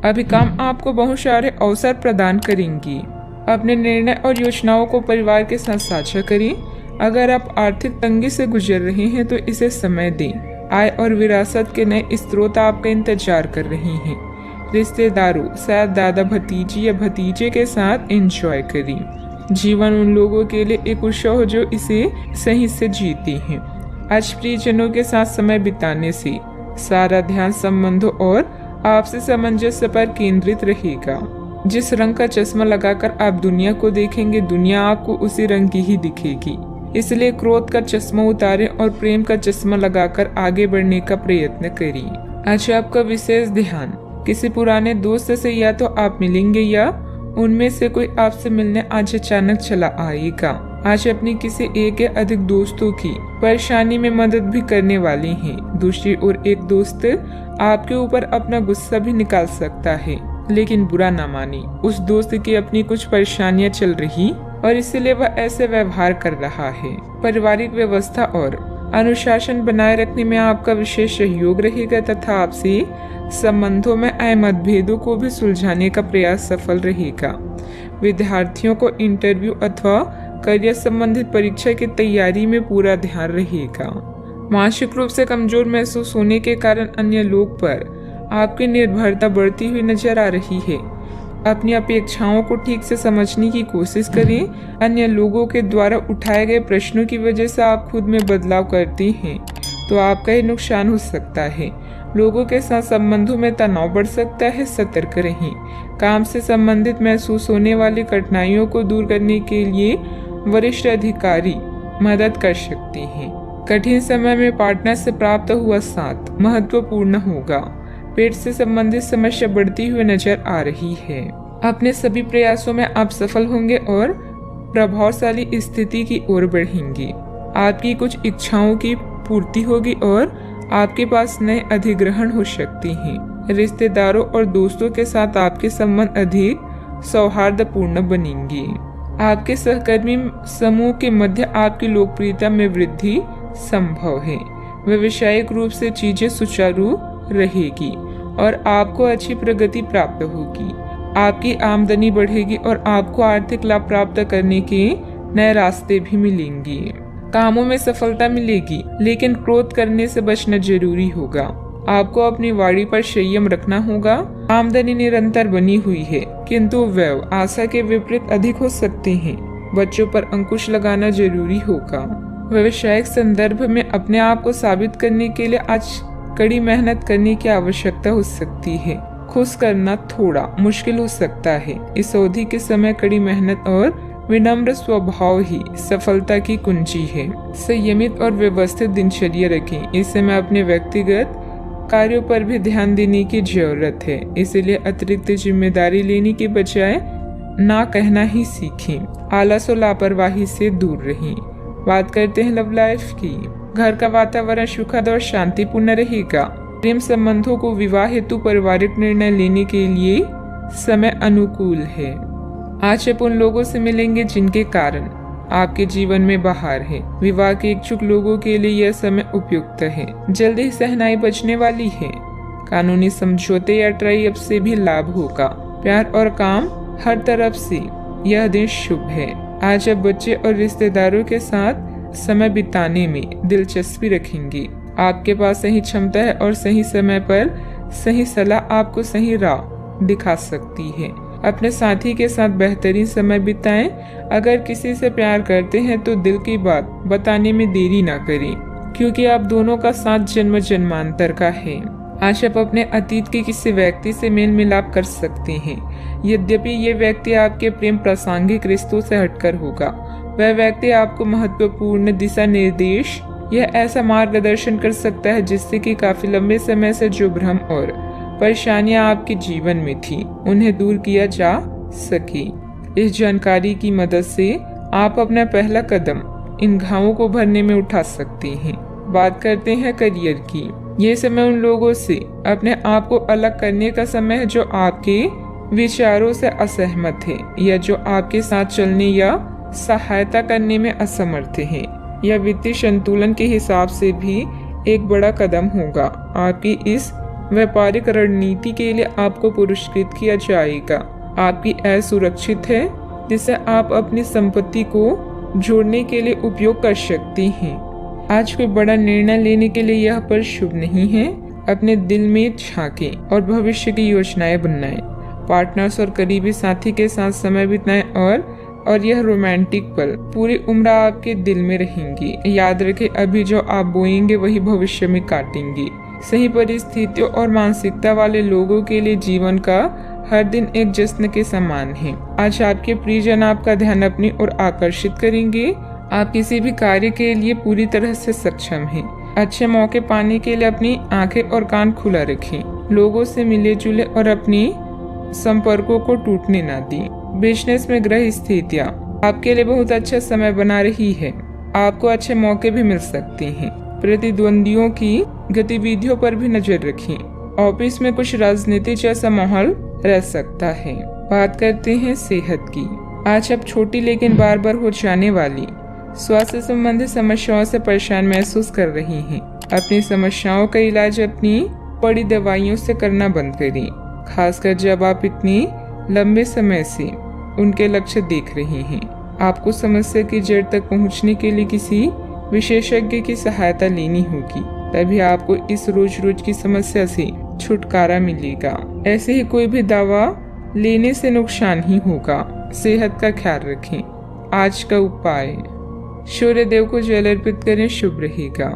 अभी काम आपको बहुत सारे अवसर प्रदान करेंगी। अपने निर्णय और योजनाओं को परिवार के साथ साझा करें। अगर आप आर्थिक तंगी से गुजर रहे हैं तो इसे समय दें। आय और विरासत के नए स्रोत आपका इंतजार कर रहे हैं। रिश्तेदारों, शायद दादा भतीजी या भतीजे के साथ एंजॉय करें। जीवन उन लोगों के लिए एक उत्सव हो जो इसे सही से जीते हैं। आज प्रियजनों के साथ समय बिताने से सारा ध्यान संबंधों और आपसी सामंजस्य पर केंद्रित रहेगा। जिस रंग का चश्मा लगाकर आप दुनिया को देखेंगे, दुनिया आपको उसी रंग की ही दिखेगी। इसलिए क्रोध का चश्मा उतारें और प्रेम का चश्मा लगाकर आगे बढ़ने का प्रयत्न करिए। आज आपका विशेष ध्यान किसी पुराने दोस्त से या तो आप मिलेंगे या उनमें से कोई आपसे मिलने आज अचानक चला आएगा। आज अपनी किसी एक या अधिक दोस्तों की परेशानी में मदद भी करने वाले हैं। दूसरी ओर एक दोस्त आपके ऊपर अपना गुस्सा भी निकाल सकता है, लेकिन बुरा ना माने। उस दोस्त की अपनी कुछ परेशानियां चल रही और इसलिए वह ऐसे व्यवहार कर रहा है। पारिवारिक व्यवस्था और अनुशासन बनाए रखने में आपका विशेष सहयोग रहेगा तथा आपसी संबंधों में आए मतभेदों को भी सुलझाने का प्रयास सफल रहेगा। विद्यार्थियों को इंटरव्यू अथवा करियर संबंधित परीक्षा की तैयारी में पूरा ध्यान रहेगा। मानसिक रूप से कमजोर महसूस होने के कारण अन्य लोग पर आपकी निर्भरता बढ़ती हुई नजर आ रही है। अपनी अपेक्षाओं को ठीक से समझने की कोशिश करें। अन्य लोगों के द्वारा उठाए गए प्रश्नों की वजह से आप खुद में बदलाव करते हैं तो आपका ही नुकसान हो सकता है। लोगों के साथ संबंधों में तनाव बढ़ सकता है, सतर्क रहें। काम से संबंधित महसूस होने वाली कठिनाइयों को दूर करने के लिए वरिष्ठ अधिकारी मदद कर सकते हैं। कठिन समय में पार्टनर से प्राप्त हुआ साथ महत्वपूर्ण होगा। पेट से संबंधित समस्या बढ़ती हुई नजर आ रही है। अपने सभी प्रयासों में आप सफल होंगे और प्रभावशाली स्थिति की ओर बढ़ेंगे। आपकी कुछ इच्छाओं की पूर्ति होगी और आपके पास नए अधिग्रहण हो सकते हैं। रिश्तेदारों और दोस्तों के साथ आपके संबंध अधिक सौहार्दपूर्ण बनेंगे। आपके सहकर्मी समूह के मध्य आपकी लोकप्रियता में वृद्धि संभव है। व्यावसायिक रूप से चीजें सुचारू रहेगी और आपको अच्छी प्रगति प्राप्त होगी। आपकी आमदनी बढ़ेगी और आपको आर्थिक लाभ प्राप्त करने के नए रास्ते भी मिलेंगे। कामों में सफलता मिलेगी, लेकिन क्रोध करने से बचना जरूरी होगा। आपको अपनी वाणी पर संयम रखना होगा। आमदनी निरंतर बनी हुई है, किंतु व्यय आशा के विपरीत अधिक हो सकते हैं। बच्चों पर अंकुश लगाना जरूरी होगा। व्यवसायिक संदर्भ में अपने आप को साबित करने के लिए आज कड़ी मेहनत करने की आवश्यकता हो सकती है। खुश करना थोड़ा मुश्किल हो सकता है। इस अवधि के समय कड़ी मेहनत और विनम्र स्वभाव ही सफलता की कुंजी है। संयमित और व्यवस्थित दिनचर्या रखें। इस समय अपने व्यक्तिगत कार्यों पर भी ध्यान देने की जरूरत है, इसलिए अतिरिक्त जिम्मेदारी लेने के बजाय ना कहना ही सीखें। आलस और लापरवाही से दूर रहें। बात करते हैं लव लाइफ की। घर का वातावरण सुखद और शांतिपूर्ण रहेगा। प्रेम संबंधों को विवाह हेतु पारिवारिक निर्णय लेने के लिए समय अनुकूल है। आज आप उन लोगों से मिलेंगे जिनके कारण आपके जीवन में बहार है। विवाह के इच्छुक लोगों के लिए यह समय उपयुक्त है। जल्दी ही सहनाई बचने वाली है। कानूनी समझौते या ट्राई अप से भी लाभ होगा। प्यार और काम हर तरफ से यह दिन शुभ है। आज आप बच्चे और रिश्तेदारों के साथ समय बिताने में दिलचस्पी रखेंगे। आपके पास सही क्षमता है और सही समय पर सही सलाह आपको सही राह दिखा सकती है। अपने साथी के साथ बेहतरीन समय बिताएं। अगर किसी से प्यार करते हैं तो दिल की बात बताने में देरी ना करें, क्योंकि आप दोनों का साथ जन्म जन्मांतर का है। आज आप अपने अतीत के किसी व्यक्ति से मेल मिलाप कर सकते हैं। यद्यपि ये व्यक्ति आपके प्रेम प्रासंगिक रिश्तों से हटकर होगा, वह व्यक्ति आपको महत्वपूर्ण दिशा निर्देश या ऐसा मार्गदर्शन कर सकता है जिससे कि काफी लंबे समय से जो भ्रम और परेशानियां आपके जीवन में थी उन्हें दूर किया जा सके। इस जानकारी की मदद से आप अपना पहला कदम इन घावों को भरने में उठा सकते हैं। बात करते हैं करियर की। ये समय उन लोगों से अपने आप को अलग करने का समय है जो आपके विचारों से असहमत है या जो आपके साथ चलने या सहायता करने में असमर्थ है। यह वित्तीय संतुलन के हिसाब से भी एक बड़ा कदम होगा। आपकी इस व्यापारिक रणनीति के लिए आपको पुरस्कृत किया जाएगा। आपकी आय सुरक्षित है, जिसे आप अपनी संपत्ति को जोड़ने के लिए उपयोग कर सकती हैं। आज कोई बड़ा निर्णय लेने के लिए यह पल शुभ नहीं है। अपने दिल में झांकें और भविष्य की योजनाएं बनाएं। पार्टनर्स और करीबी साथी के साथ समय बिताएं और यह रोमांटिक पल पूरी उम्र आपके दिल में रहेंगी। याद रखें, अभी जो आप बोएंगे वही भविष्य में काटेंगे। सही परिस्थितियों और मानसिकता वाले लोगों के लिए जीवन का हर दिन एक जश्न के समान है। आज आपके प्रियजन आपका ध्यान अपनी ओर आकर्षित करेंगे। आप किसी भी कार्य के लिए पूरी तरह से सक्षम हैं। अच्छे मौके पाने के लिए अपनी आंखें और कान खुला रखें। लोगों से मिले जुले और अपनी संपर्कों को टूटने ना दें। बिजनेस में ग्रह स्थितियाँ आपके लिए बहुत अच्छा समय बना रही है। आपको अच्छे मौके भी मिल सकते हैं। प्रतिद्वंदियों की गतिविधियों पर भी नजर रखें। ऑफिस में कुछ राजनीति जैसा माहौल रह सकता है। बात करते हैं सेहत की। आज आप छोटी लेकिन बार बार हो जाने वाली स्वास्थ्य संबंधी समस्याओं से परेशान महसूस कर रही हैं। अपनी समस्याओं का इलाज अपनी बड़ी दवाइयों से करना बंद करें, खासकर जब आप इतनी लंबे समय से उनके लक्ष्य देख रहे हैं। आपको समस्या की जड़ तक पहुंचने के लिए किसी विशेषज्ञ की सहायता लेनी होगी, तभी आपको इस रोज रोज की समस्या से छुटकारा मिलेगा। ऐसे ही कोई भी दवा लेने से नुकसान ही होगा। सेहत का ख्याल रखें। आज का उपाय, सूर्य देव को जल अर्पित करें, शुभ रहेगा।